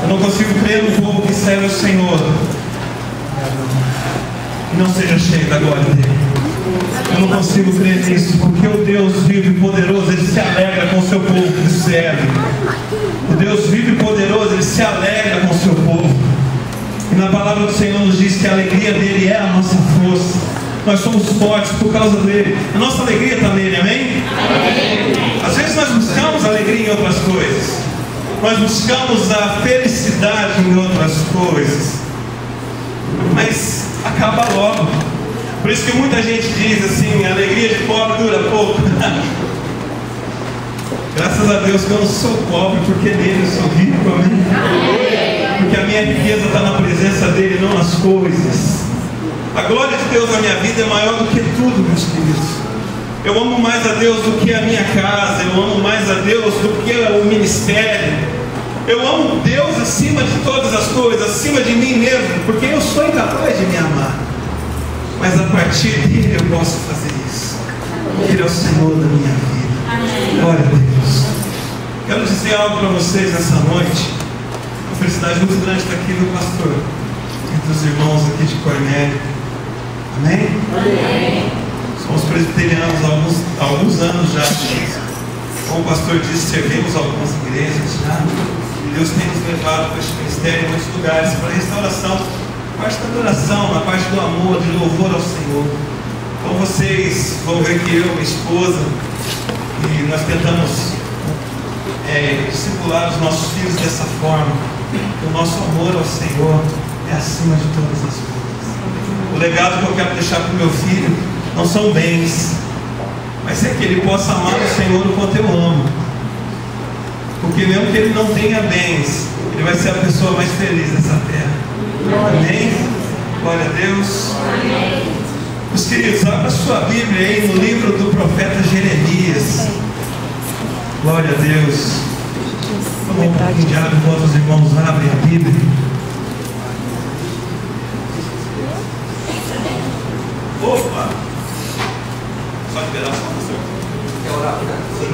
Eu não consigo crer no povo que serve ao Senhor e não seja cheio da glória dele. Eu não consigo crer nisso, porque o Deus vivo e poderoso, Ele se alegra com o seu povo que serve. O Deus vivo e poderoso, Ele se alegra com o seu povo. E na palavra do Senhor nos diz que a alegria dele é a nossa força. Nós somos fortes por causa dele. A nossa alegria está nele, amém? Amém? Às vezes nós buscamos alegria em outras coisas. Nós buscamos a felicidade em outras coisas. Mas acaba logo. Por isso que muita gente diz assim: a alegria de pobre dura pouco. Graças a Deus que eu não sou pobre, porque nele eu sou rico, amém? Porque a minha riqueza está na presença dele, não nas coisas. A glória de Deus na minha vida é maior do que tudo, meus queridos. Eu amo mais a Deus do que a minha casa. Eu amo mais a Deus do que o ministério. Eu amo Deus acima de todas as coisas, acima de mim mesmo, porque eu sou incapaz de me amar. Mas a partir dele eu posso fazer isso. Ele é o Senhor da minha vida. Glória a Deus. Quero dizer algo para vocês nessa noite. Uma felicidade muito grande estar aqui no pastor, entre os irmãos aqui de Cornélio. Amém? Amém. Somos presbiterianos há alguns anos já. Como o pastor disse, servimos algumas igrejas já. E Deus tem nos levado para este ministério em muitos lugares, para a restauração, na parte da adoração, na parte do amor, de louvor ao Senhor. Então vocês vão ver que eu, minha esposa, e nós tentamos discipular os nossos filhos dessa forma. Que o nosso amor ao Senhor é acima de todas as coisas. O legado que eu quero deixar para o meu filho não são bens, mas é que ele possa amar o Senhor o quanto eu amo. Porque mesmo que ele não tenha bens, ele vai ser a pessoa mais feliz dessa terra. Amém? Glória a Deus. Amém. Meus queridos, abra sua Bíblia aí no livro do profeta Jeremias. Glória a Deus. Vamos um pouquinho de água enquanto os irmãos abrem a Bíblia. Opa! Só liberar só o senhor. Quer orar? Sim.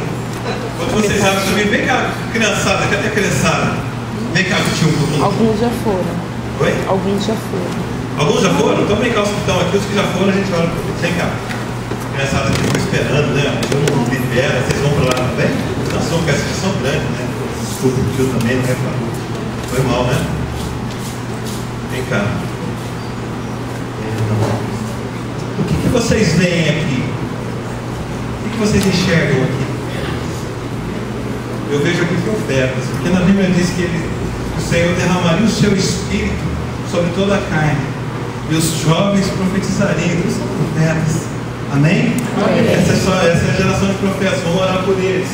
Enquanto vocês abrem também, vem cá, criançada, cadê a criançada? Vem cá, tio, um pouquinho. Alguns já foram. Oi? Alguns já foram. Alguns já foram? Então vem cá, os que estão aqui, os que já foram, a gente ora por eles. Vem cá. A criançada que ficou esperando, né? Eu não libera, vocês vão para lá também? Nós somos peças que são grandes, né? Desculpa, o tio também, né? Foi mal, né? Vem cá. O que vocês veem aqui? O que vocês enxergam aqui? Eu vejo aqui que ofertas, porque na Bíblia diz que o Senhor derramaria o seu espírito sobre toda a carne, e os jovens profetizariam. Eles são profetas. Amém? Amém. Essa é a geração de profetas. Vamos orar por eles.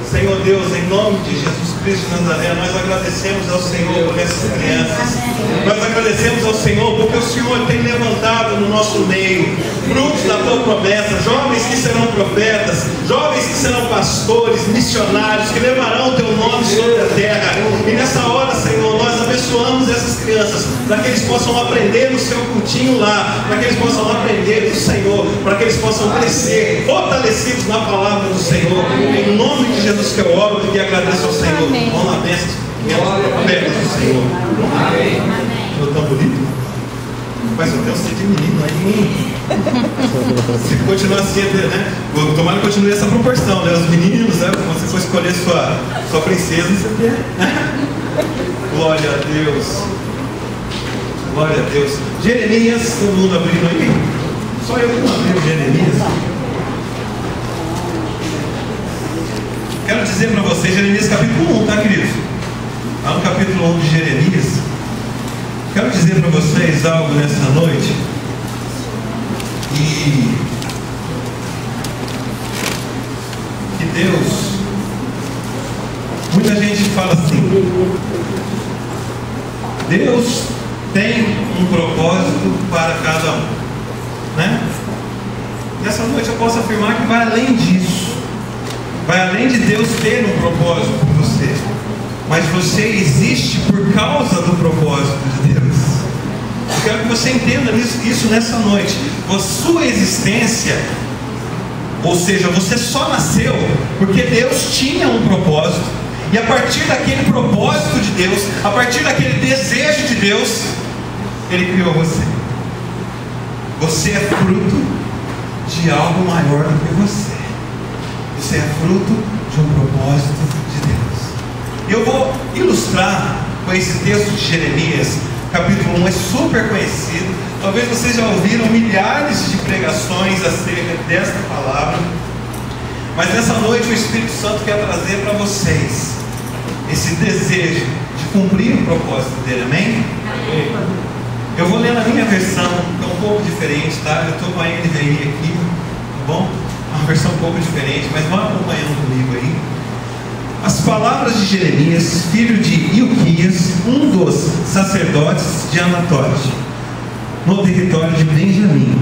Senhor Deus, em nome de Jesus Cristo de Nazaré, nós agradecemos ao Senhor por essas crianças. Nós agradecemos ao Senhor porque o Senhor tem levantado no nosso meio frutos da tua promessa, jovens que serão profetas, jovens que serão pastores, missionários, que levarão o teu nome sobre a terra. E nessa hora, Senhor, nós abençoamos essas crianças para que eles possam aprender no seu cultinho lá, para que eles possam aprender do Senhor, para que eles possam crescer fortalecidos na palavra do Senhor. Em nome de Jesus que eu oro e agradeço ao Senhor. Vamos lá, bênçãos do Senhor. Amém. Ficou tão bonito? Mas eu tenho um sentido de menino aí. Se continuar assim, né? Tomara que continue essa proporção, né? Os meninos, né? Quando você for escolher sua princesa, você quer. Glória a Deus. Glória a Deus. Jeremias, todo mundo abrindo aí? Só eu que não abri Jeremias. Quero dizer para vocês, Jeremias capítulo 1, tá, queridos? Lá no capítulo 1 de Jeremias, quero dizer para vocês algo nessa noite. Que Deus, muita gente fala assim, Deus tem um propósito para cada um, né? Nessa noite eu posso afirmar que vai além disso. Vai além de Deus ter um propósito por você, mas você existe por causa do propósito de Deus. Eu quero que você entenda isso nessa noite. A sua existência, ou seja, você só nasceu porque Deus tinha um propósito, E a partir daquele propósito de Deus, a partir daquele desejo de Deus, Ele criou você. Você é fruto de algo maior do que você. Você é fruto de um propósito de Deus. Eu vou ilustrar com esse texto de Jeremias, capítulo 1, é super conhecido. Talvez vocês já ouviram milhares de pregações acerca desta palavra. Mas nessa noite o Espírito Santo quer trazer para vocês esse desejo de cumprir o propósito dele, amém? Eu vou ler na minha versão, que é um pouco diferente, tá? Eu estou com a NVI aqui, tá bom? Uma versão um pouco diferente, mas vão acompanhando comigo aí. As palavras de Jeremias, filho de Ilquias, um dos sacerdotes de Anatote, no território de Benjamim.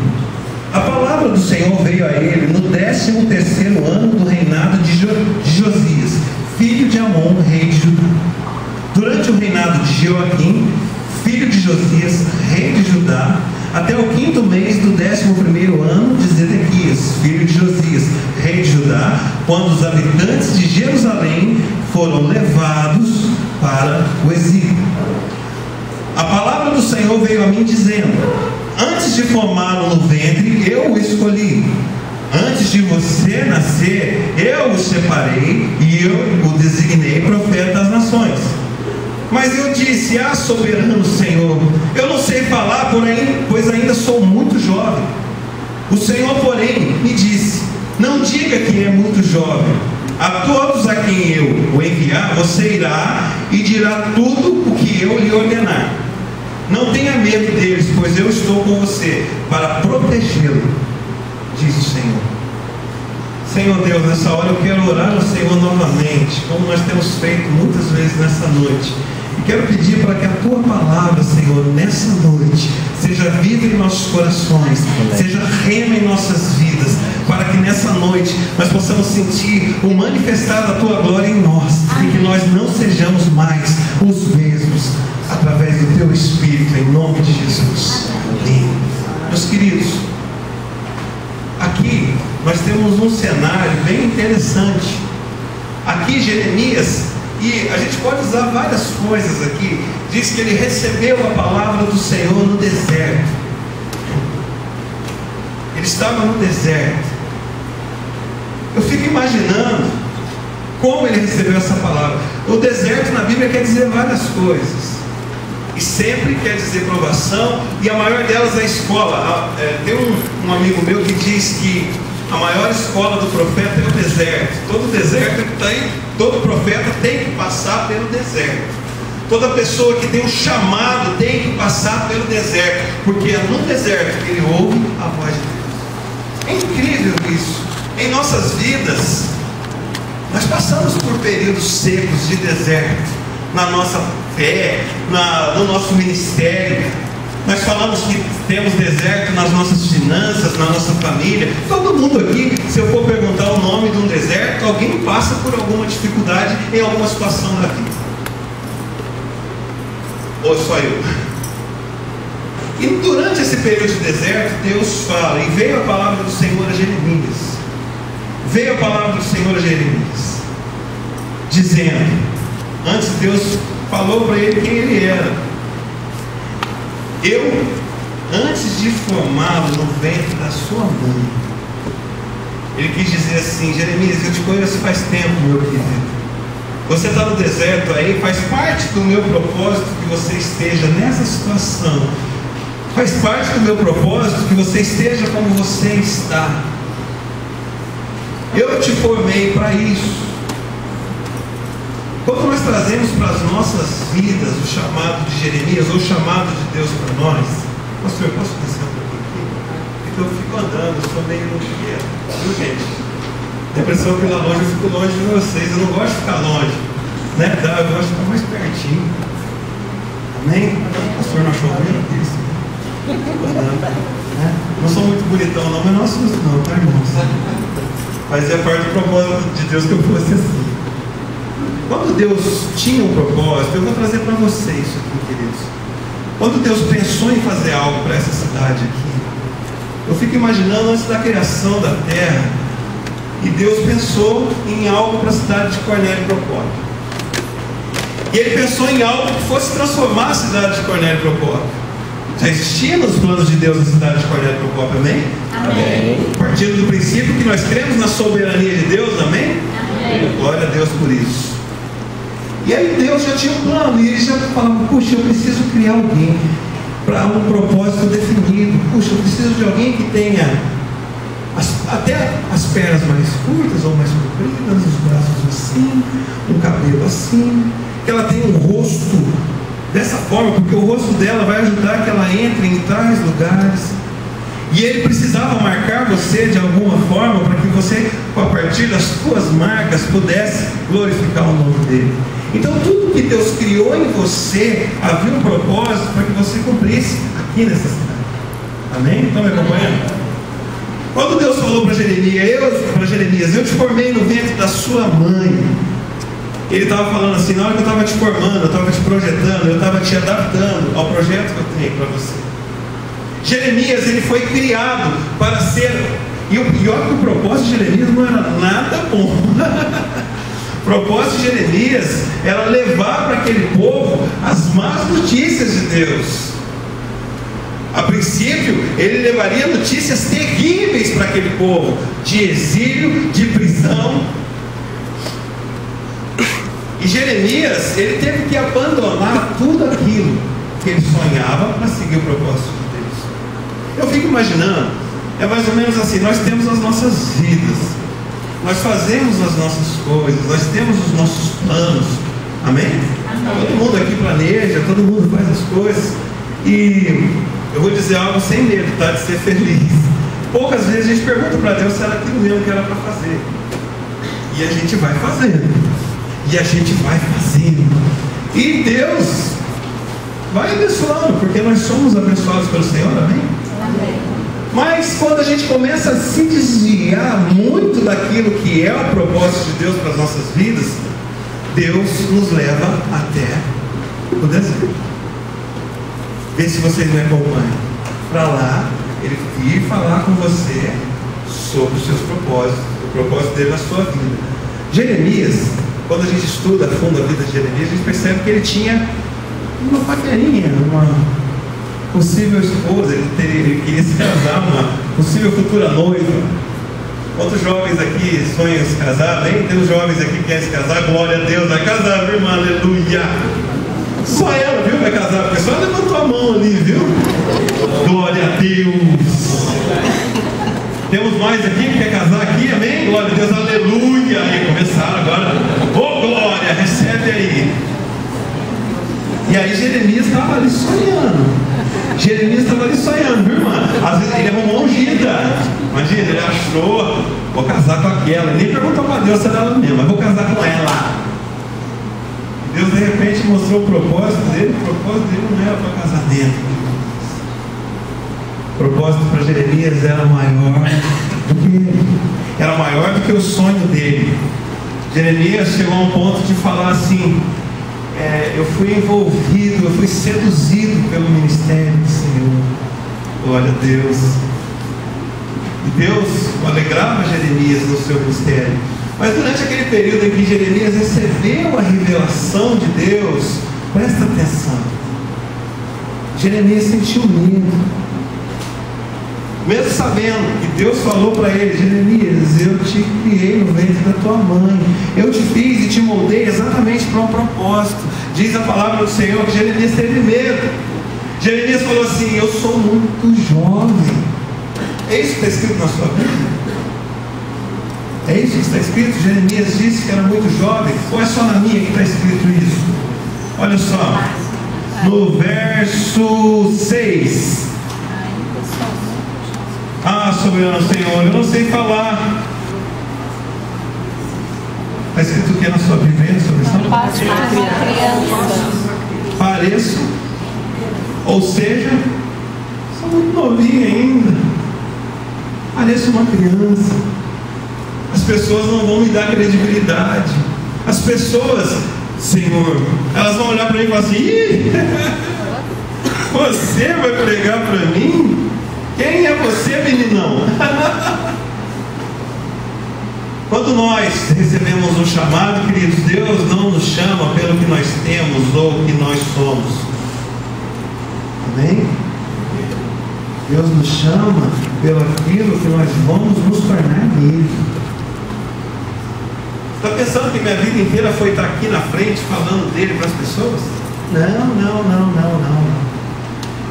A palavra do Senhor veio a ele no 13º ano do reinado de Josias, filho de Amon, rei de Judá. Durante o reinado de Joaquim, filho de Josias, rei de Judá, até o 5º mês do 11º ano de Zedequias, filho de Josias, rei de Judá, quando os habitantes de Jerusalém foram levados para o exílio. A palavra do Senhor veio a mim dizendo: antes de formá-lo no ventre, eu o escolhi. Antes de você nascer, eu o separei e eu o designei profeta das nações. Mas eu disse: ah, soberano Senhor, eu não sei falar, pois ainda sou muito jovem. O Senhor, porém, me disse: não diga que é muito jovem. A todos a quem eu o enviar, você irá e dirá tudo o que eu lhe ordenar. Não tenha medo deles, pois eu estou com você para protegê-lo, diz o Senhor. Senhor Deus, nessa hora eu quero orar ao Senhor novamente, como nós temos feito muitas vezes nessa noite. E quero pedir para que a Tua palavra, Senhor, nessa noite, seja viva em nossos corações, seja rema em nossas vidas, para que nessa noite nós possamos sentir o manifestar da Tua glória em nós, e que nós não sejamos mais os mesmos, através do Teu Espírito, em nome de Jesus. Amém. Meus queridos, aqui nós temos um cenário bem interessante. Aqui Jeremias, e a gente pode usar várias coisas aqui, diz que ele recebeu a palavra do Senhor no deserto. Ele estava no deserto. Eu fico imaginando como ele recebeu essa palavra. O deserto na Bíblia quer dizer várias coisas, e sempre quer dizer provação, e a maior delas é a escola. Tem um amigo meu que diz que a maior escola do profeta é o deserto. Todo deserto todo profeta tem que passar pelo deserto. Toda pessoa que tem um chamado tem que passar pelo deserto, porque é no deserto que ele ouve a voz de Deus. É incrível isso. Em nossas vidas, nós passamos por períodos secos de deserto, na nossa fé, no nosso ministério. Nós falamos que temos deserto nas nossas finanças, na nossa família. Todo mundo aqui, se eu for perguntar o nome de um deserto, alguém passa por alguma dificuldade em alguma situação da vida. Ou só eu? E durante esse período de deserto, Deus fala, e veio a palavra do Senhor a Jeremias. Veio a palavra do Senhor a Jeremias, dizendo, antes Deus falou para ele quem ele era. Eu, antes de formá-lo no ventre da sua mãe, ele quis dizer assim: Jeremias, eu te conheço faz tempo, meu querido. Você está no deserto aí, faz parte do meu propósito que você esteja nessa situação. Faz parte do meu propósito que você esteja como você está. Eu te formei para isso. Quando nós trazemos para as nossas vidas o chamado de Jeremias, ou o chamado de Deus para nós, pastor, posso descer um pouquinho aqui? Porque eu fico andando, eu sou meio inquieto, viu, gente? A impressão que lá longe eu fico longe de vocês, eu não gosto de ficar longe, né? Eu gosto de ficar mais pertinho. Amém? Pastor, não achou bem isso? Fico andando, né? Não sou muito bonitão não, mas não assusto não, tá, irmãos? Fazia parte do propósito de Deus que eu fosse assim. Quando Deus tinha um propósito, eu vou trazer para vocês isso aqui, queridos. Quando Deus pensou em fazer algo para essa cidade aqui, eu fico imaginando antes da criação da terra, e Deus pensou em algo para a cidade de Cornélio Procópio. E ele pensou em algo que fosse transformar a cidade de Cornélio Procópio. Já existia nos planos de Deus a cidade de Cornélio Procópio, amém? Amém. Partindo do princípio que nós cremos na soberania de Deus, amém? Amém. Glória a Deus por isso. E aí Deus já tinha um plano, e ele já falava, puxa, eu preciso criar alguém para um propósito definido. Puxa, eu preciso de alguém que tenha até as pernas mais curtas ou mais compridas, os braços assim, um cabelo assim, que ela tenha um rosto dessa forma, porque o rosto dela vai ajudar que ela entre em tais lugares. E ele precisava marcar você de alguma forma para que você, a partir das suas marcas, pudesse glorificar o nome dele. Então tudo que Deus criou em você havia um propósito para que você cumprisse aqui nessa cidade. Amém? Estão me acompanhando? Quando Deus falou para Jeremias, eu te formei no ventre da sua mãe. Ele estava falando assim, na hora que eu estava te formando, eu estava te projetando, eu estava te adaptando ao projeto que eu tenho para você. Jeremias, ele foi criado para ser, e o pior é que o propósito de Jeremias não era nada bom. O propósito de Jeremias era levar para aquele povo as más notícias de Deus. A princípio, ele levaria notícias terríveis para aquele povo, de exílio, de prisão. E Jeremias, ele teve que abandonar tudo aquilo que ele sonhava para seguir o propósito de Deus. Eu fico imaginando, é mais ou menos assim, nós temos as nossas vidas, nós fazemos as nossas coisas, nós temos os nossos planos, amém? Todo mundo aqui planeja, todo mundo faz as coisas, e eu vou dizer algo sem medo, tá? De ser feliz. Poucas vezes a gente pergunta para Deus se era aquilo mesmo que era para fazer, e a gente vai fazendo. E a gente vai fazendo. E Deus vai abençoando, porque nós somos abençoados pelo Senhor, amém? Amém. Mas quando a gente começa a se desviar muito daquilo que é o propósito de Deus para as nossas vidas, Deus nos leva até o deserto. Vê se vocês me acompanham. Para lá, Ele vir falar com você sobre os seus propósitos, o propósito dele na sua vida. Jeremias, quando a gente estuda a fundo a vida de Jeremias, a gente percebe que ele tinha uma paquerinha, uma possível esposa, ele queria se casar, uma possível futura noiva. Quantos jovens aqui sonham se casar? Nem tem os jovens aqui que querem se casar, glória a Deus, vai casar, viu, irmã, aleluia. Só ela, viu, vai casar, porque só levantou a mão ali, viu? Glória a Deus. Temos mais aqui que quer casar aqui, amém? Glória a Deus, aleluia. Aí começaram agora. Ô glória, recebe aí. E aí Jeremias estava ali sonhando. Jeremias estava ali sonhando, viu, irmã? Às vezes ele arrumou ungida. Imagina, ele achou, vou casar com aquela. Nem perguntou para Deus se era ela mesmo, mas vou casar com ela. E Deus de repente mostrou o propósito dele. O propósito dele não era para casamento. O propósito para Jeremias era maior do que ele. Era maior do que o sonho dele. Jeremias chegou a um ponto de falar assim, eu fui envolvido, eu fui seduzido pelo ministério do Senhor. Glória a Deus. E Deus alegrava Jeremias no seu ministério. Mas durante aquele período em que Jeremias recebeu a revelação de Deus, presta atenção, Jeremias sentiu medo. Mesmo sabendo que Deus falou para ele, Jeremias, eu te criei no ventre da tua mãe, eu te fiz e te moldei exatamente para um propósito. Diz a palavra do Senhor que Jeremias teve medo. Jeremias falou assim, eu sou muito jovem. É isso que está escrito na sua Bíblia? É isso que está escrito? Jeremias disse que era muito jovem. Ou é só na minha que está escrito isso? Olha só, no verso 6. Ah, soberano Senhor, eu não sei falar. Está escrito o que na sua Bíblia? Pareço. Ou seja, sou muito novinho ainda. Pareço uma criança. As pessoas não vão me dar credibilidade. As pessoas, Senhor, elas vão olhar para mim e falar assim, ih, você vai pregar para mim? Quem é você, meninão? Quando nós recebemos um chamado, queridos, Deus não nos chama pelo que nós temos ou o que nós somos. Amém? Deus nos chama pelo aquilo que nós vamos nos tornar nele. Está pensando que minha vida inteira foi estar aqui na frente falando dele para as pessoas? Não.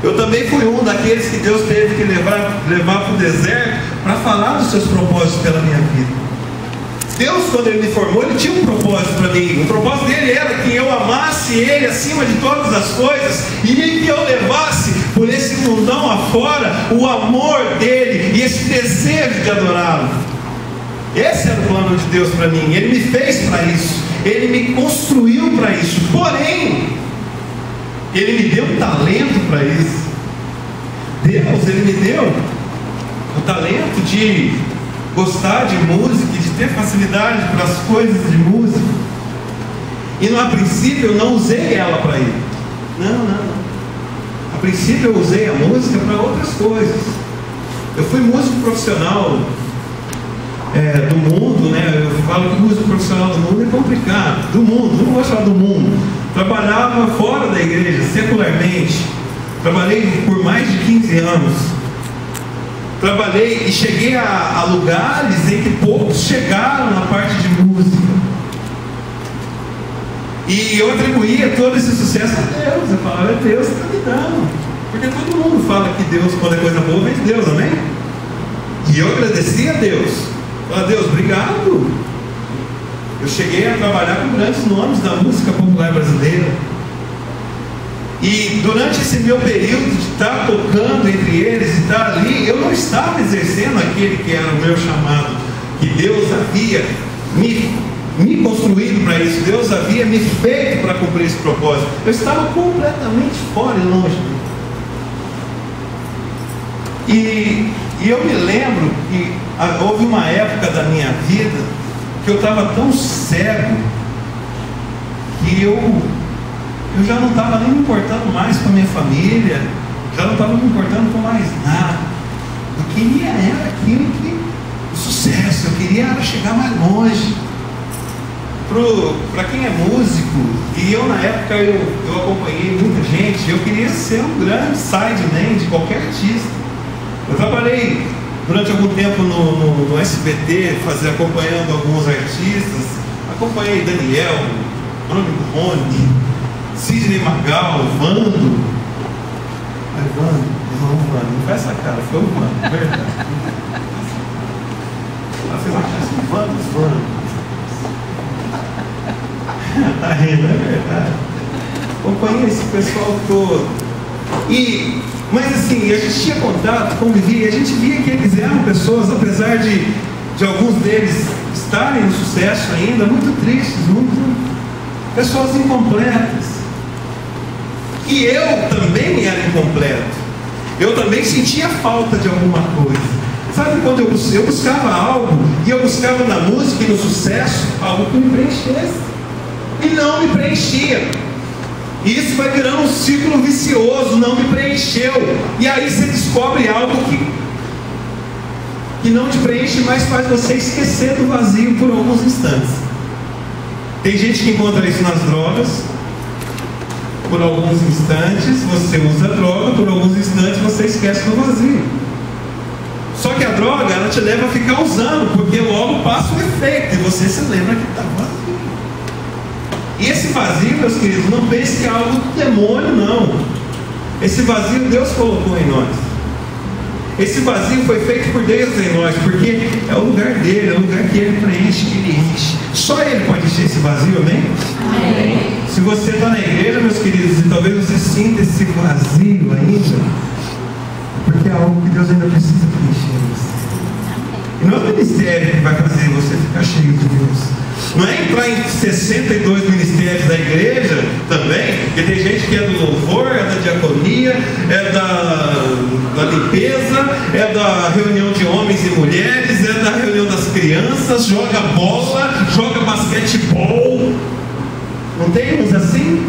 Eu também fui um daqueles que Deus teve que levar para o deserto para falar dos seus propósitos pela minha vida. Deus, quando Ele me formou, Ele tinha um propósito para mim. O propósito dele era que eu amasse Ele acima de todas as coisas e que eu levasse por esse mundão afora o amor dele e esse desejo de adorá-lo. Esse era o plano de Deus para mim. Ele me fez para isso. Ele me construiu para isso. Porém, Ele me deu um talento para isso. Deus, Ele me deu o talento de gostar de música, de ter facilidade para as coisas de música. E a princípio eu não usei ela para ir. Não. A princípio eu usei a música para outras coisas. Eu fui músico profissional do mundo, né? Eu falo que músico profissional do mundo é complicado. Do mundo, não vou falar do mundo. Trabalhava fora da igreja, secularmente. Trabalhei por mais de 15 anos. Trabalhei e cheguei a lugares em que poucos chegaram na parte de música. E eu atribuía todo esse sucesso a Deus. Eu falava, é Deus que está me dando. Porque todo mundo fala que Deus, quando é coisa boa, vem de Deus, amém? E eu agradeci a Deus. Falei, Deus, obrigado. Eu cheguei a trabalhar com grandes nomes da música popular brasileira. E durante esse meu período de estar tocando entre eles e estar ali, eu não estava exercendo aquele que era o meu chamado, que Deus havia me construído para isso, Deus havia me feito para cumprir esse propósito. Eu estava completamente fora e longe. E eu me lembro que houve uma época da minha vida que eu estava tão cego que eu já não estava nem me importando mais com a minha família, já não estava me importando com mais nada. Eu queria era aquilo que o sucesso, eu queria era chegar mais longe. Para quem é músico, e eu na época eu acompanhei muita gente, eu queria ser um grande sideman de qualquer artista. Eu trabalhei durante algum tempo no SBT, acompanhando alguns artistas. Acompanhei Daniel, Bruno Rony, Sidney Magal, Vando. Não faz essa cara, foi o Vando, verdade. Ela fez uma cara assim, Vando. Tá rindo, é verdade. Acompanhei esse pessoal todo. Mas assim, a gente tinha contato, convivia, e a gente via que eles eram pessoas, apesar de alguns deles estarem no sucesso ainda, muito tristes, pessoas incompletas. E eu também era incompleto. Eu também sentia falta de alguma coisa. Sabe quando eu buscava algo, e eu buscava na música e no sucesso algo que me preenchesse, e não me preenchia. E isso vai virando um ciclo vicioso, não me preencheu. E aí você descobre algo que não te preenche, mas faz você esquecer do vazio por alguns instantes. Tem gente que encontra isso nas drogas. Por alguns instantes você usa a droga, por alguns instantes você esquece do vazio. Só que a droga, ela te leva a ficar usando, porque logo passa o efeito e você se lembra que está vazio. E esse vazio, meus queridos, não pense que é algo do demônio, não. Esse vazio Deus colocou em nós. Esse vazio foi feito por Deus em nós, porque é o lugar dele, é o lugar que ele preenche, que ele enche. Só ele pode encher esse vazio, amém? Amém. Se você está na igreja, meus queridos, e talvez você sinta esse vazio ainda, porque é algo que Deus ainda precisa preencher em você. E não é o ministério que vai fazer você ficar cheio de Deus. Não é entrar em 62 ministérios da igreja também, porque tem gente que é do louvor, é da diaconia, é da limpeza, é da reunião de homens e mulheres, é da reunião das crianças, joga bola, joga basquetebol. Não tem uns assim?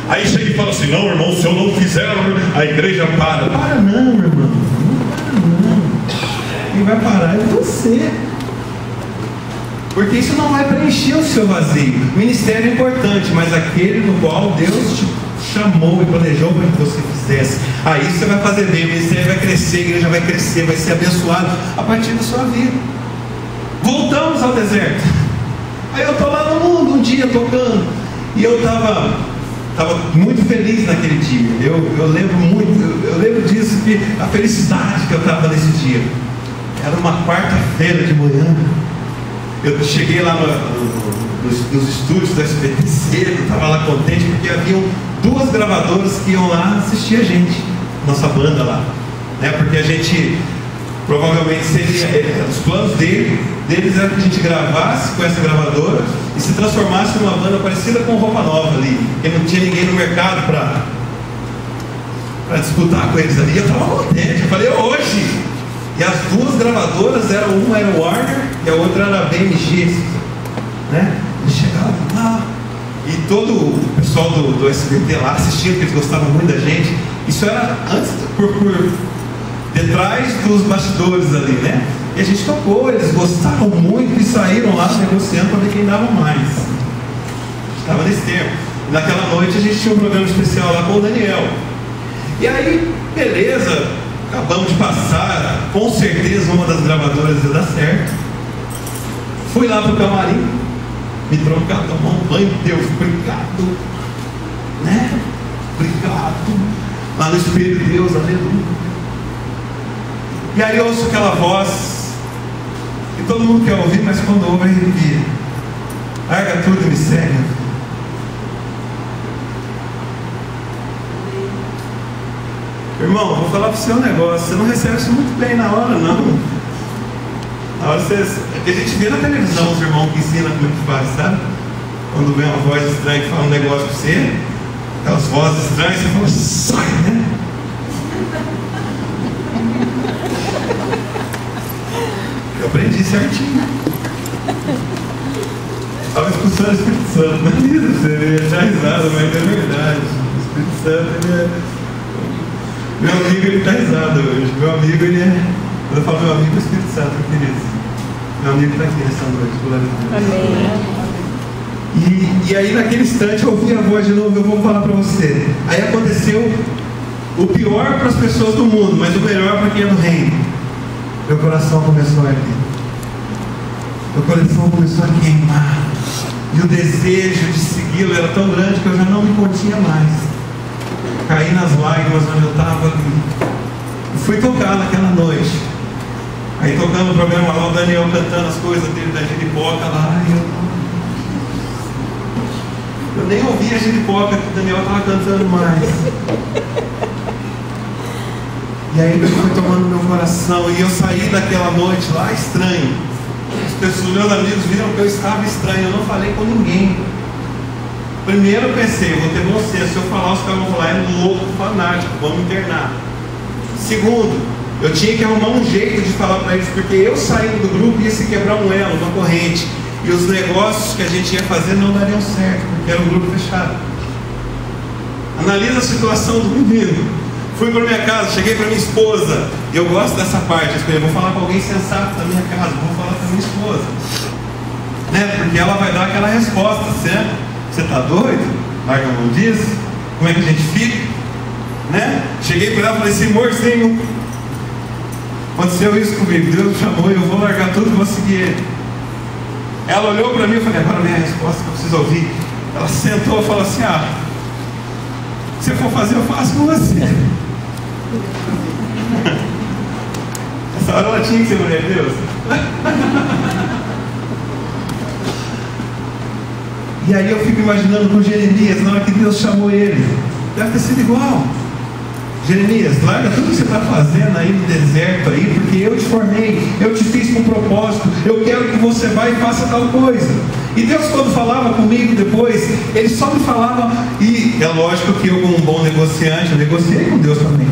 Aí chega e fala assim, não, irmão, se eu não fizer, a igreja para. Para não, irmão. Não para não. Quem vai parar é você. Porque isso não vai preencher o seu vazio. O ministério é importante, mas aquele no qual Deus te chamou e planejou para que você fizesse, aí você vai fazer bem, o ministério vai crescer, a igreja vai crescer, vai ser abençoado a partir da sua vida. Voltamos ao deserto. Aí eu estou lá no mundo um dia tocando, e eu estava muito feliz naquele dia. Eu lembro muito, eu lembro disso, que a felicidade que eu estava nesse dia. Era uma quarta-feira de manhã. Eu cheguei lá nos estúdios do SBT cedo, estava lá contente, porque haviam 2 gravadoras que iam lá assistir a gente, nossa banda lá, né? Porque a gente provavelmente seria, os planos deles era que a gente gravasse com essa gravadora e se transformasse numa banda parecida com Roupa Nova ali, porque não tinha ninguém no mercado para disputar com eles ali. Eu estava contente, eu falei, hoje. E as 2 gravadoras eram, uma era o Warner e a outra era a BMG, né? Eles chegavam lá e todo o pessoal do SBT lá assistindo, porque eles gostavam muito da gente. Isso era antes, por detrás dos bastidores ali, né? E a gente tocou, eles gostaram muito e saíram lá negociando para ver quem dava mais. Estava nesse tempo. E naquela noite a gente tinha um programa especial lá com o Daniel. E aí, beleza. Acabamos de passar, com certeza uma das gravadoras ia dar certo. Fui lá pro camarim, me trocar, tomar um banho, Deus, obrigado, né? Obrigado. Lá no Espírito de Deus, aleluia. E aí eu ouço aquela voz que todo mundo quer ouvir, mas quando ouve arrepia. Larga tudo e me segue. Irmão, vou falar para o seu negócio, você não recebe isso muito bem na hora, não. Na hora você... É que a gente vê na televisão os irmãos que ensinam como é que faz, sabe? Quando vem uma voz estranha que fala um negócio para você, aquelas vozes estranhas, você fala, sai, né? Eu aprendi certinho. Estava expulsando o Espírito Santo, não é isso? Você já risado, mas é verdade. O Espírito Santo, ele é... Meu amigo, ele está risado hoje. Meu amigo, ele é... Quando eu falo meu amigo, é o Espírito Santo, querido. Meu amigo está aqui nessa noite, glória a Deus. Amém. E aí, naquele instante, eu ouvi a voz de novo, eu vou falar para você. Aí aconteceu o pior para as pessoas do mundo, mas o melhor para quem é do reino. Meu coração começou a arder. Meu coração começou a queimar. E o desejo de segui-lo era tão grande que eu já não me continha mais. Caí nas lágrimas onde eu estava ali. Fui tocar naquela noite. Aí tocando o programa lá, o Daniel cantando as coisas dele da giripoca lá. Eu nem ouvi a giripoca que o Daniel estava cantando mais. E aí Deus foi tomando meu coração. E eu saí daquela noite lá estranho. As pessoas, meus amigos, viram que eu estava estranho. Eu não falei com ninguém. Primeiro eu pensei, eu vou ter bom senso. Se eu falar, os caras vão falar, é louco, fanático, vamos internar. Segundo, eu tinha que arrumar um jeito de falar para eles, porque eu saindo do grupo ia se quebrar um elo, uma corrente. E os negócios que a gente ia fazer não dariam certo, porque era um grupo fechado. Analisa a situação do menino. Fui para minha casa, cheguei para minha esposa. E eu gosto dessa parte, eu vou falar com alguém sensato da minha casa, vou falar com a minha esposa, né? Porque ela vai dar aquela resposta, certo? Você está doido? Larga a mão disso? Como é que a gente fica? Né? Cheguei para ela e falei assim, amorzinho, aconteceu isso comigo, Deus me chamou e eu vou largar tudo e vou seguir ele. Ela olhou para mim e eu falei, agora vem a resposta que eu preciso ouvir. Ela sentou e falou assim, se você for fazer, eu faço com você. Essa hora ela tinha que ser mulher de Deus. E aí eu fico imaginando com Jeremias, na hora que Deus chamou ele, deve ter sido igual. Jeremias, larga tudo que você está fazendo aí no deserto aí, porque eu te formei, eu te fiz com um propósito, eu quero que você vá e faça tal coisa. E Deus, quando falava comigo depois, Ele só me falava, e é lógico que eu, como um bom negociante, eu negociei com Deus também.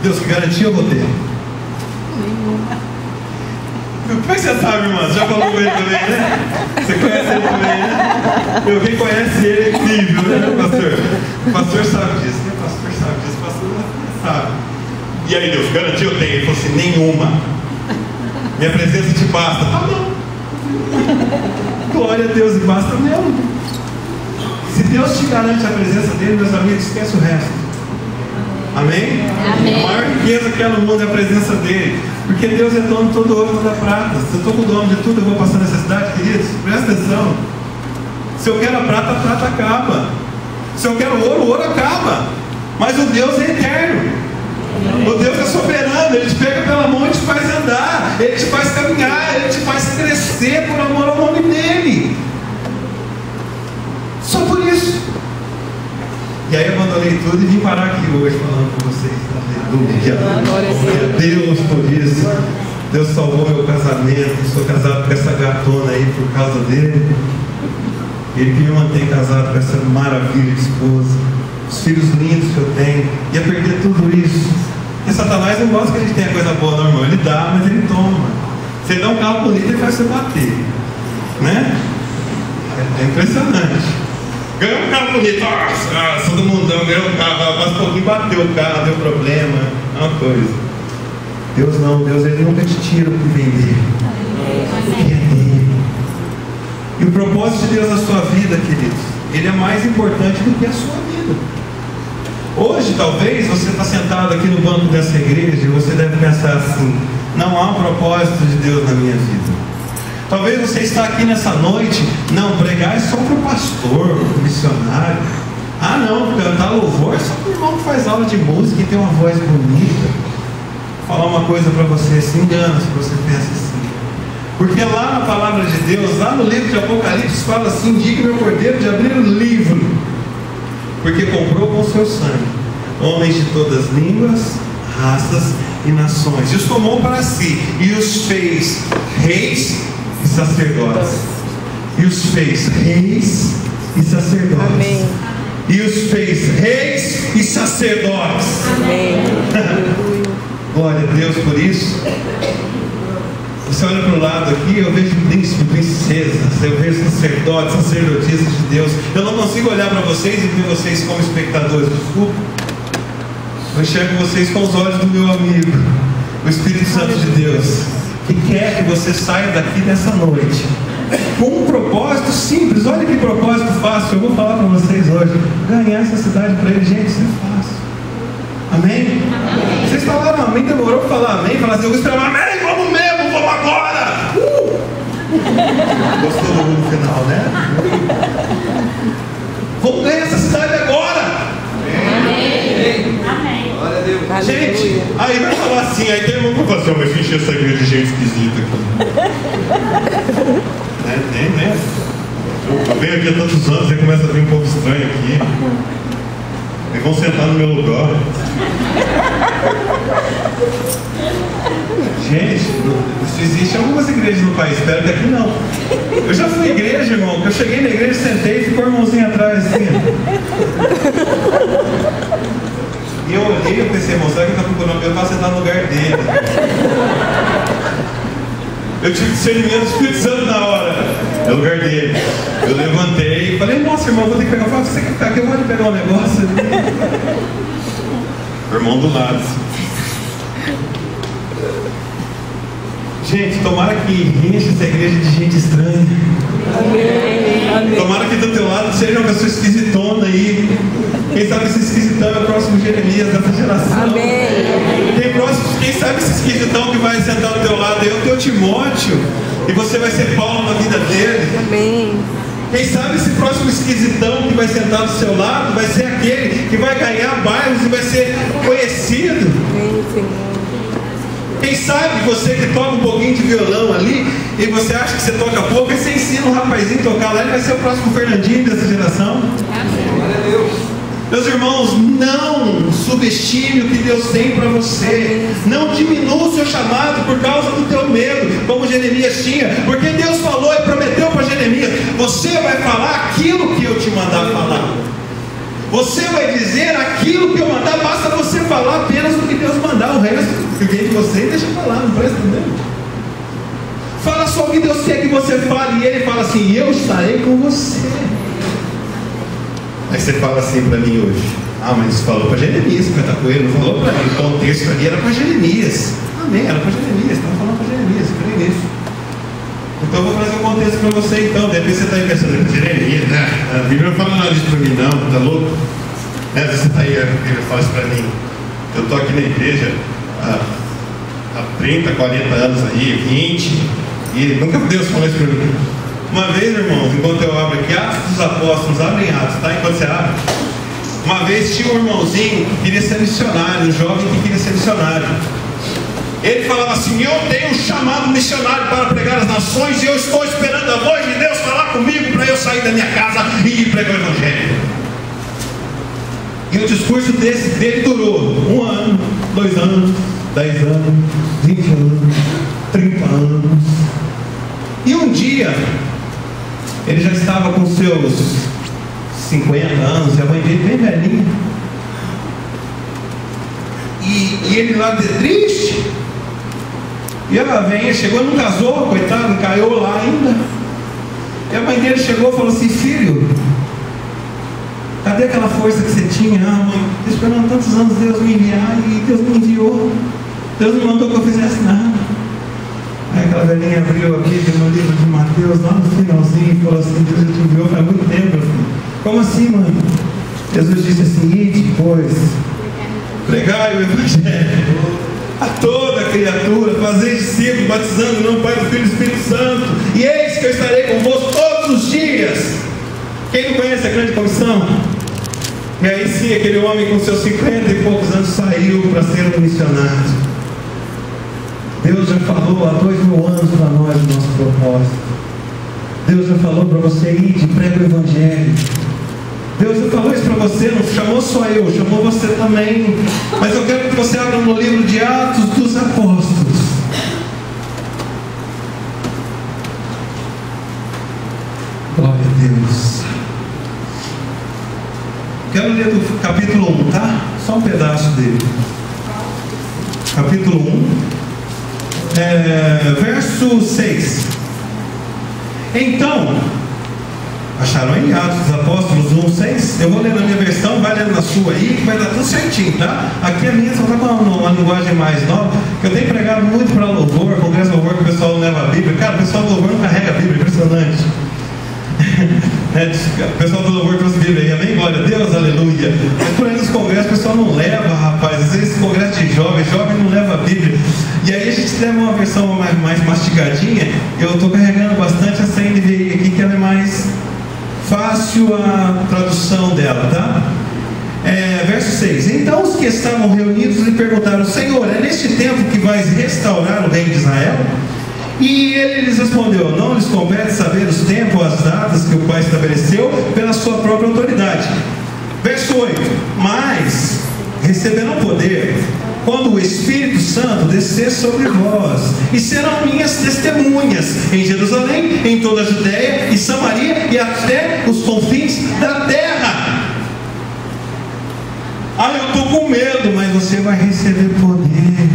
Deus, que garantia eu vou ter? Como é que você sabe, irmão? Você já falou com ele também, né? Você conhece ele também, né? Eu quem conhece ele é incrível, né, pastor? O pastor sabe disso, né? O pastor sabe disso, o pastor sabe. E aí, Deus, garantia eu tenho? Ele falou assim, nenhuma. Minha presença te basta. Tá bom. glória a Deus e basta mesmo. Se Deus te garante a presença dele, meus amigos, esquece o resto. Amém? Amém. A maior riqueza que há no mundo é a presença dele. Porque Deus é dono de todo ouro e toda prata. Se eu estou com o dono de tudo, eu vou passar necessidade, queridos? Presta atenção. Se eu quero a prata acaba. Se eu quero ouro, o ouro acaba. Mas o Deus é eterno. O Deus é soberano. Ele te pega pela mão e te faz andar. Ele te faz caminhar. Ele te faz crescer por amor ao nome dele. Só por isso. E aí eu abandonei tudo e vim parar aqui hoje falando com vocês. Aleluia. Deus por isso. Deus salvou meu casamento. Sou casado com essa gatona aí por causa dele. Ele que me mantém casado com essa maravilha de esposa. Os filhos lindos que eu tenho. Ia perder tudo isso. E Satanás não gosta que a gente tenha coisa boa, não, irmão. Ele dá, mas ele toma. Se ele dá um carro bonito, ele faz você bater. Né? É impressionante. Ganhou um carro bonito, nossa, todo mundão ganhou um carro, mas um pouquinho bateu o carro, deu problema, é uma coisa. Deus não, Deus ele nunca te tira o que vem dele. O que é dele. E o propósito de Deus na sua vida, queridos, ele é mais importante do que a sua vida. Hoje, talvez, você está sentado aqui no banco dessa igreja e você deve pensar assim: não há um propósito de Deus na minha vida. Talvez você está aqui nessa noite, não, pregar é só para o pastor, para o missionário. Ah não, cantar louvor é só para o irmão que faz aula de música e tem uma voz bonita. Vou falar uma coisa para você, se engana se você pensa assim. Porque lá na palavra de Deus, lá no livro de Apocalipse, fala assim: indique meu cordeiro de abrir o livro, porque comprou com o seu sangue homens de todas as línguas, raças e nações, e os tomou para si, e os fez reis e sacerdotes. E os fez reis e sacerdotes. Amém. E os fez reis e sacerdotes. Amém. Glória a Deus por isso. Você olha para o lado aqui, eu vejo príncipe, princesas, eu vejo sacerdotes, sacerdotisas de Deus. Eu não consigo olhar para vocês e ver vocês como espectadores, desculpa. Eu enxergo vocês com os olhos do meu amigo, o Espírito Santo de Deus, que quer que você saia daqui nessa noite com um propósito simples. Olha que propósito fácil. Eu vou falar para vocês hoje: ganhar essa cidade para ele. Gente, isso é fácil. Amém? Amém. Vocês falaram amém, demorou para falar amém, falar assim: eu vou esperar, amém, vamos mesmo, vamos agora. Gostou do final, né? Vamos ganhar essa cidade agora. Amém. Amém. Glória a Deus. Gente, aí vai falar assim, aí tem um para fazer, mas encher essa igreja de gente esquisita aqui. Né? Eu venho aqui há tantos anos e começa a vir um povo estranho aqui. Eles vão sentar no meu lugar. Gente, isso existe em algumas igrejas no país, espero que aqui não. Eu já fui à igreja, irmão, que eu cheguei na igreja, sentei e ficou o irmãozinho atrás assim. E eu olhei e pensei: irmão, será que ele está procurando? Eu estava sentado no lugar dele. Eu tive discernimento do Espírito Santo na hora. É o lugar dele. Eu levantei e falei: nossa, irmão, vou ter que pegar. Eu falei: você que está aqui, eu vou ali pegar um negócio ali. O irmão do lado. Gente, tomara que enche essa igreja de gente estranha. Amém. Tomara que do teu lado seja uma pessoa esquisitona aí. Quem sabe esse esquisitão é o próximo Jeremias dessa geração. Amém. Quem sabe esse esquisitão que vai sentar do teu lado é o teu Timóteo, e você vai ser Paulo na vida dele. Amém. Quem sabe esse próximo esquisitão que vai sentar do seu lado vai ser aquele que vai ganhar bairros e vai ser conhecido. Amém, Senhor. Quem sabe você que toca um pouquinho de violão ali e você acha que você toca pouco, e você ensina um rapazinho a tocar lá, ele vai ser o próximo Fernandinho dessa geração. Glória a Deus. Meus irmãos, não subestime o que Deus tem para você. Não diminua o seu chamado por causa do teu medo, como Jeremias tinha. Porque Deus falou e prometeu para Jeremias: você vai falar aquilo que eu te mandar falar. Você vai dizer aquilo que eu mandar. Basta você falar apenas o que Deus mandar. O resto que vem de você, deixa eu falar, não presta mesmo. Fala só o que Deus quer que você fale. E Ele fala assim: eu estarei com você. Aí você fala assim para mim hoje: ah, mas isso falou para Jeremias, que vai estar com ele, não falou para mim. O contexto ali era para Jeremias. Amém, era para Jeremias, estava falando para Jeremias, creio nisso. Então eu vou trazer um contexto para você então. De repente você está aí pensando, Jeremias, né? A Bíblia não fala nada disso para mim não, tá louco? Você está aí, a Bíblia fala isso para mim. Eu estou aqui na igreja há 30, 40 anos aí, 20, e nunca Deus falou isso para mim. Uma vez, irmãos, enquanto eu abro aqui, Atos dos Apóstolos, abrem Atos, tá? Enquanto você abre. Uma vez tinha um irmãozinho que queria ser missionário, um jovem que queria ser missionário. Ele falava assim: eu tenho um chamado missionário para pregar as nações e eu estou esperando a voz de Deus falar comigo para eu sair da minha casa e ir pregar o evangelho. E o discurso dele durou 1 ano, 2 anos, 10 anos, 20 anos, 30 anos. E um dia, ele já estava com seus 50 anos, e a mãe dele bem velhinha. E ele lá triste. E ela chegou, não casou, coitado, encaiou lá ainda. E a mãe dele chegou e falou assim: filho, cadê aquela força que você tinha? Ah, mãe, estou esperando tantos anos Deus me enviar, e Deus me enviou. Deus não mandou que eu fizesse nada. Aí aquela velhinha abriu aqui no livro de Mateus, lá no finalzinho, e falou assim: Deus te enviou faz muito tempo, filho. Como assim, mãe? Jesus disse assim: ide, pois, pregai o evangelho a toda criatura, fazei discípulos, batizando no Pai, do Filho e do Espírito Santo, e eis que eu estarei convosco todos os dias. Quem não conhece a grande comissão? E aí sim, aquele homem com seus 50 e poucos anos saiu para ser um missionário. Deus já falou há 2000 anos para nós o nosso propósito. Deus já falou para você: ide, prega o evangelho. Deus já falou isso para você, não chamou só eu, chamou você também. Mas eu quero que você abra no livro de Atos dos Apóstolos. Glória a Deus. Quero ler do capítulo 1, tá? Só um pedaço dele. Capítulo 1, verso 6. Então, acharam aí Atos dos Apóstolos 1:6? Eu vou ler na minha versão, vai lendo na sua aí, que vai dar tudo certinho, tá? Aqui a minha só está com uma linguagem mais nova, que eu tenho pregado muito para louvor, congresso de louvor, que o pessoal não leva a Bíblia. Cara, o pessoal do louvor não carrega a Bíblia, impressionante. O pessoal do louvor trouxe Bíblia aí, amém? Glória a Deus, aleluia. Mas por aí nos congressos o pessoal não leva, rapaz. Às vezes congresso de jovem não leva a Bíblia. E aí a gente leva uma versão mais mastigadinha. Eu estou carregando bastante essa NVI aqui, que ela é mais fácil a tradução dela, tá? Verso 6. Então os que estavam reunidos lhe perguntaram: Senhor, é neste tempo que vais restaurar o reino de Israel? E ele lhes respondeu: não lhes compete saber os tempos, as datas que o Pai estabeleceu pela sua própria autoridade. Verso 8. Mas receberão poder quando o Espírito Santo descer sobre vós, e serão minhas testemunhas em Jerusalém, em toda a Judéia e Samaria e até os confins da terra. Ah, eu estou com medo, mas você vai receber poder.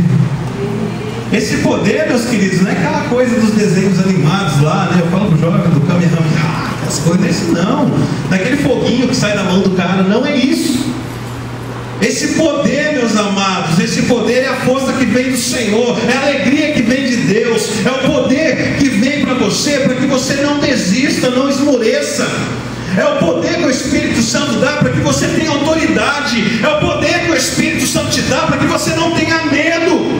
Esse poder, meus queridos, não é aquela coisa dos desenhos animados lá, né? Eu falo pro jovem do Kamehameha, as coisas desse não. Daquele foguinho que sai da mão do cara, não é isso. Esse poder, meus amados, esse poder é a força que vem do Senhor, é a alegria que vem de Deus, é o poder que vem para você, para que você não desista, não esmoreça. É o poder que o Espírito Santo dá para que você tenha autoridade. É o poder que o Espírito Santo te dá para que você não tenha medo.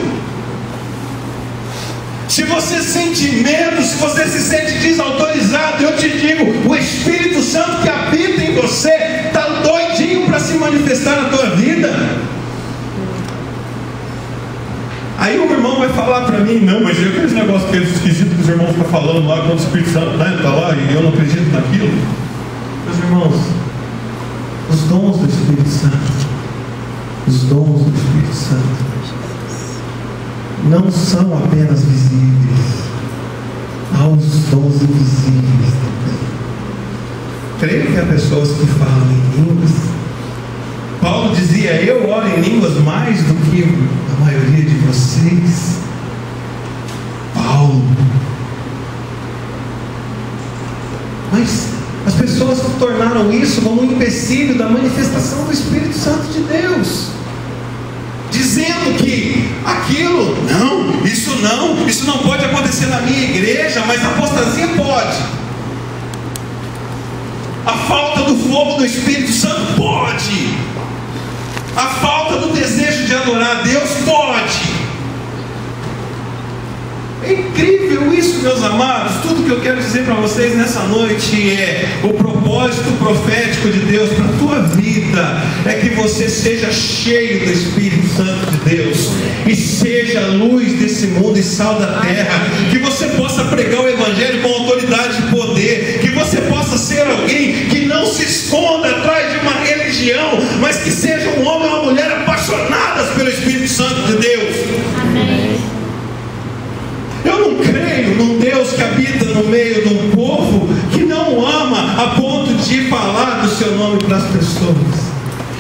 Se você sente medo, se você se sente desautorizado, eu te digo, o Espírito Santo que habita em você está doidinho para se manifestar na tua vida. Aí o irmão vai falar para mim: não, mas eu aqueles negócios que eles esquisitos que os irmãos estão falando lá, quando o Espírito Santo está lá e eu não acredito naquilo. Meus irmãos, os dons do Espírito Santo, os dons do Espírito Santo não são apenas visíveis, há os dons invisíveis também. Creio que há pessoas que falam em línguas. Paulo dizia: eu oro em línguas mais do que a maioria de vocês. Paulo. Mas as pessoas tornaram isso como um empecilho da manifestação do Espírito Santo de Deus, dizendo que aquilo. Não, isso não pode acontecer na minha igreja, mas a apostasia pode. A falta do fogo do Espírito Santo pode. A falta do desejo de adorar a Deus pode. É incrível isso, meus amados. Tudo que eu quero dizer para vocês nessa noite é: o propósito profético de Deus para a tua vida é que você seja cheio do Espírito Santo de Deus e seja luz desse mundo e sal da terra. Que você possa pregar o Evangelho com autoridade e poder. Que você possa ser alguém que não se esconda atrás de uma religião, mas que seja um homem ou uma mulher apaixonadas pelo Espírito Santo de Deus. Amém. Eu não creio num Deus que habita no meio de um povo que não ama a ponto de falar do seu nome para as pessoas.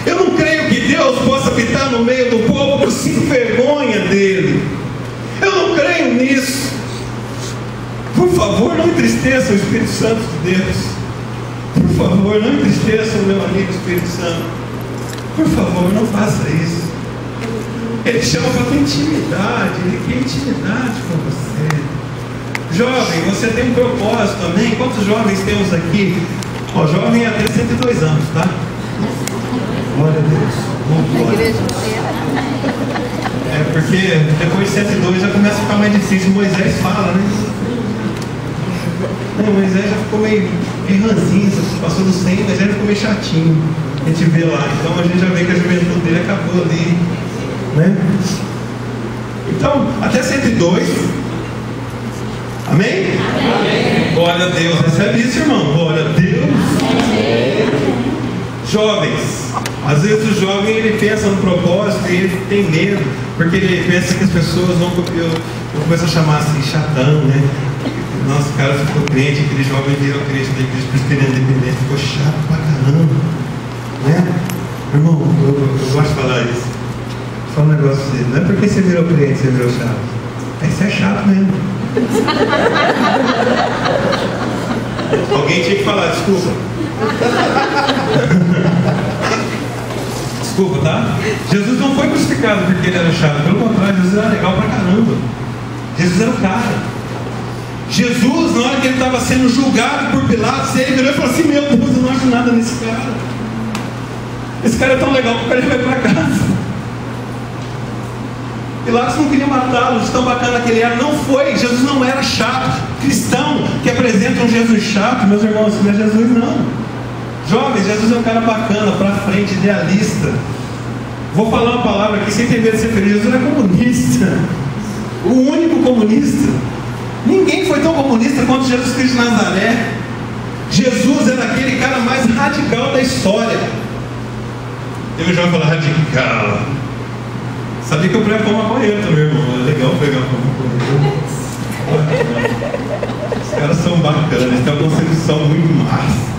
Eu não creio que Deus possa habitar no meio do povo que se envergonha dele. Eu não creio nisso. Por favor, não entristeça o Espírito Santo de Deus. Por favor, não entristeça o meu amigo Espírito Santo. Por favor, não faça isso. Ele chama para ter intimidade. Ele quer intimidade com você. Jovem, você tem um propósito, amém? Quantos jovens temos aqui? Ó, jovem até 102 anos, tá? Glória a Deus. Glória. É porque depois de 102 já começa a ficar mais difícil. Moisés fala, né? Não, Moisés já ficou meio ranzinza. Passou do 100, mas ele ficou meio chatinho. A gente vê lá. Então a gente já vê que a juventude dele acabou ali, né? Então, até 102. Amém? Amém. Glória a Deus. Recebe isso, irmão. Glória a Deus. Amém. Jovens, às vezes o jovem ele pensa no propósito e ele tem medo, porque ele pensa que as pessoas vão começar a chamar assim, chatão, né? Nossa, o cara ficou crente, aquele jovem virou crente da igreja presbiteriana independente, ficou chato pra caramba, né? Irmão, eu gosto de falar isso. Só um negócio dele. Não é porque você virou crente, você virou chato. É que você é chato mesmo. Alguém tinha que falar, desculpa. Desculpa, tá? Jesus não foi crucificado porque ele era chato. Pelo contrário, Jesus era legal pra caramba. Jesus era o cara. Jesus, na hora que ele estava sendo julgado por Pilatos, ele virou e falou assim: meu Deus, eu não acho nada nesse cara. Esse cara é tão legal que o cara vai pra casa. Pilatos não queria matá-lo, de tão bacana que ele era. Não foi, Jesus não era chato. Cristão que apresenta um Jesus chato, meus irmãos, não é Jesus não. Jovens, Jesus é um cara bacana, pra frente, idealista. Vou falar uma palavra aqui sem ter medo de ser feliz. Jesus era comunista. O único comunista. Ninguém foi tão comunista quanto Jesus Cristo de Nazaré. Jesus era aquele cara mais radical da história. Eu já vou falar radical. Sabia que eu prego como maconheiro também, irmão. É legal pegar como maconheiro. Os caras são bacanas, eles têm uma concepção muito massa.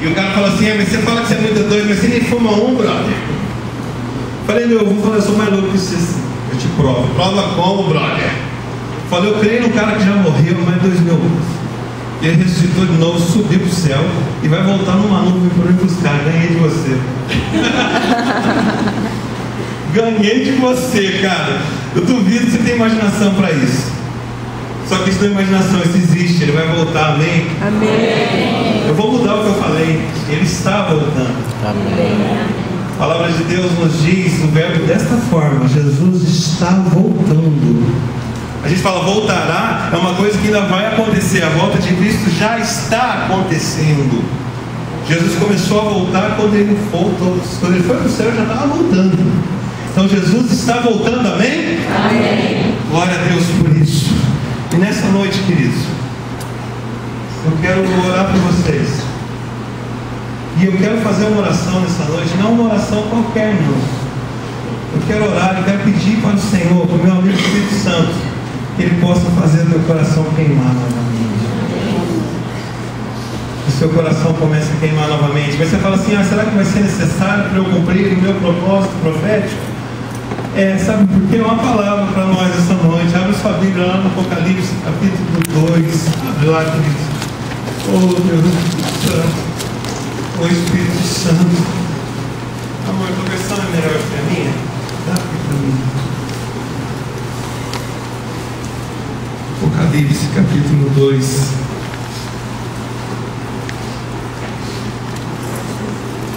E o cara fala assim: mas você fala que você é muito doido, mas você nem fuma um, brother. Falei: meu, eu vou falar, eu sou mais louco que você. Eu te provo. Prova como, brother? Falei: eu creio no cara que já morreu há mais de 2000 anos. Ele ressuscitou de novo, subiu para o céu e vai voltar numa nuvem para me buscar. Ganhei de você. Ganhei de você, cara. Eu duvido que você tem imaginação para isso. Só que isso não é imaginação, isso existe. Ele vai voltar, amém? Amém. Eu vou mudar o que eu falei. Ele está voltando. Amém. A palavra de Deus nos diz o verbo desta forma: Jesus está voltando. A gente fala voltará, é uma coisa que ainda vai acontecer. A volta de Cristo já está acontecendo. Jesus começou a voltar quando ele voltou. Quando ele foi para o céu, já estava voltando. Então Jesus está voltando, amém? Amém. Glória a Deus por isso. E nessa noite, queridos, eu quero orar por vocês. E eu quero fazer uma oração nessa noite, não uma oração qualquer, não. Eu quero orar, eu quero pedir para o Senhor, para o meu amigo Espírito Santo, que Ele possa fazer o meu coração queimar novamente. Que o seu coração comece a queimar novamente. Mas você fala assim: será que vai ser necessário para eu cumprir o meu propósito profético? Sabe por quê? É uma palavra para nós essa noite. Abre sua Bíblia lá no Apocalipse, capítulo 2. Abre lá, querido. Oh, Deus Santo. Oh, Espírito Santo. Amor, a tua versão é melhor que a minha? Tá? Apocalipse capítulo 2.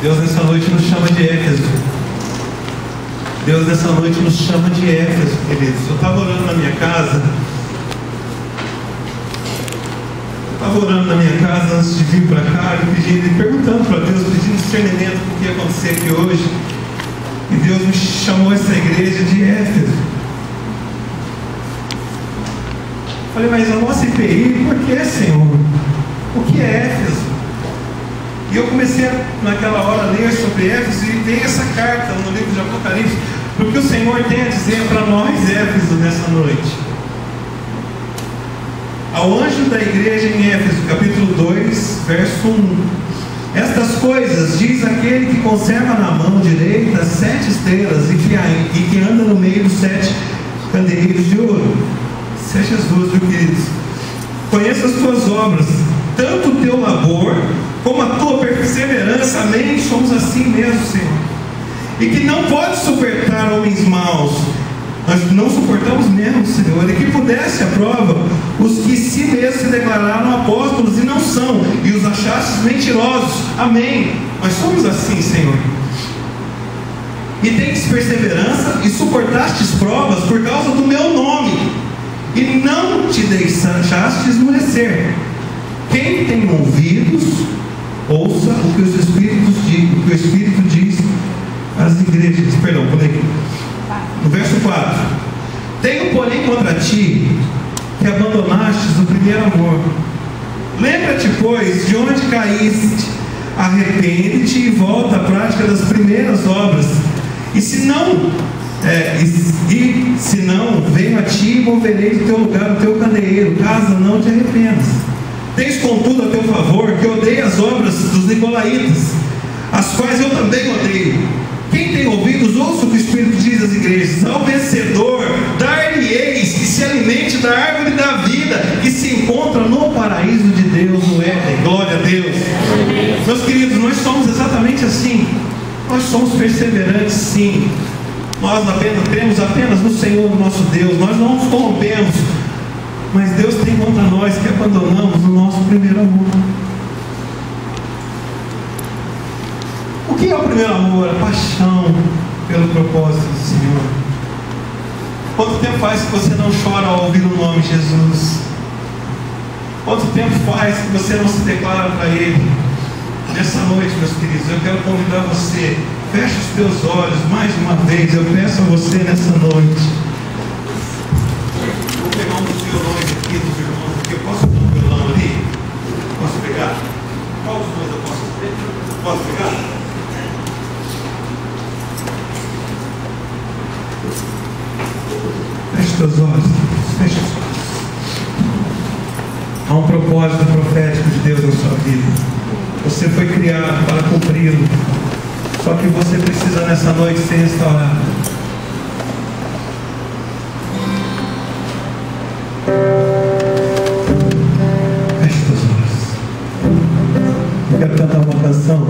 Deus nessa noite nos chama de Éfeso. Deus nessa noite nos chama de Éfeso, queridos. Eu estava orando na minha casa. Antes de vir para cá, perguntando para Deus, pedindo discernimento do que ia acontecer aqui hoje. E Deus me chamou essa igreja de Éfeso. Falei, mas a nossa IPI, por que, Senhor? O que é Éfeso? E eu comecei naquela hora a ler sobre Éfeso e veio essa carta no livro de Apocalipse, porque o Senhor tem a dizer para nós, Éfeso, nessa noite. Ao anjo da igreja em Éfeso, capítulo 2, verso 1. Estas coisas diz aquele que conserva na mão direita 7 estrelas e que anda no meio dos 7 candeeiros de ouro. Isso é Jesus, meus queridos. Conheça as tuas obras, tanto o teu labor como a tua perseverança. Amém? Somos assim mesmo, Senhor. E que não pode suportar homens maus. Nós não suportamos mesmo, Senhor. E que pudesse a prova os que si mesmos se declararam apóstolos e não são, e os achastes mentirosos. Amém? Nós somos assim, Senhor. E tendes perseverança e suportastes provas por causa do meu nome, e não te deixaste esmorecer. Quem tem ouvidos, ouça o que o Espírito diz às igrejas. Perdão, por aqui. No verso 4. Tenho, porém, contra ti que abandonastes o primeiro amor. Lembra-te, pois, de onde caíste, arrepende-te e volta à prática das primeiras obras. E se não, venho a ti e moverei do teu lugar o teu candeeiro, caso não te arrependas. Tens, contudo, a teu favor que odeia as obras dos nicolaítas, as quais eu também odeio. Quem tem ouvidos, ouça o que o Espírito diz às igrejas. Ao vencedor, dar-lhe-eis que se alimente da árvore da vida, que se encontra no paraíso de Deus, no Éden. Glória a Deus. Meus queridos, nós somos exatamente assim. Nós somos perseverantes, sim. Nós temos apenas no Senhor, nosso Deus. Nós não nos corrompemos. Mas Deus tem contra nós que abandonamos o nosso primeiro amor. O que é o primeiro amor? A paixão pelo propósito do Senhor. Quanto tempo faz que você não chora ao ouvir o nome de Jesus? Quanto tempo faz que você não se declara para Ele? Nessa noite, meus queridos, eu quero convidar você. Feche os teus olhos mais uma vez. Eu peço a você nessa noite. Vou pegar um dos violões aqui dos irmãos, porque eu posso ter um violão ali? Posso pegar? Qual dos dois eu posso ter? Posso pegar? Feche teus olhos. Feche os olhos. Há um propósito profético de Deus na sua vida. Você foi criado para cumpri-lo. Só que você precisa nessa noite ser restaurado. Feche teus olhos. Eu quero cantar uma canção.